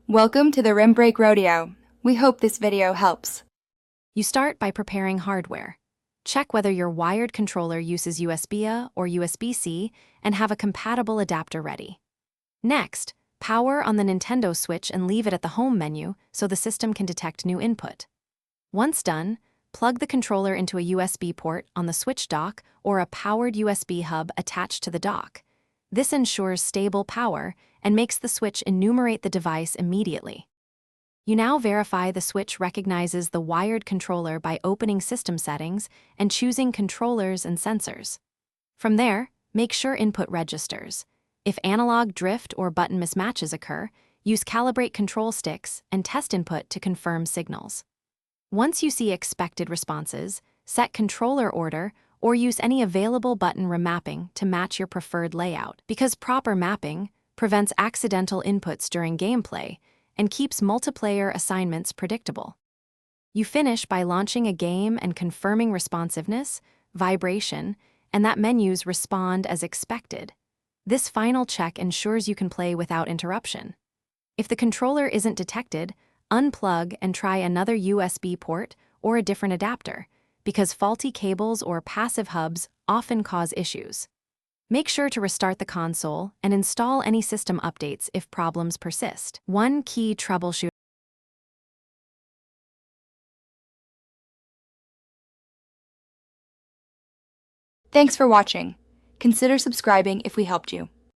Welcome to the Rim Break Rodeo. We hope this video helps. You start by preparing hardware. Check whether your wired controller uses USB-A or USB-C and have a compatible adapter ready. Next, power on the Nintendo Switch and leave it at the home menu so the system can detect new input. Once done, plug the controller into a USB port on the Switch dock or a powered USB hub attached to the dock. This ensures stable power and makes the Switch enumerate the device immediately. You now verify the Switch recognizes the wired controller by opening System Settings and choosing Controllers and Sensors. From there, make sure input registers. If analog drift or button mismatches occur, use Calibrate Control Sticks and test input to confirm signals. Once you see expected responses, set controller order or use any available button remapping to match your preferred layout, because proper mapping prevents accidental inputs during gameplay and keeps multiplayer assignments predictable. You finish by launching a game and confirming responsiveness, vibration, and that menus respond as expected. This final check ensures you can play without interruption. If the controller isn't detected, unplug and try another USB port or a different adapter, because faulty cables or passive hubs often cause issues. Make sure to restart the console and install any system updates if problems persist. One key troubleshoot. Thanks for watching. Consider subscribing if we helped you.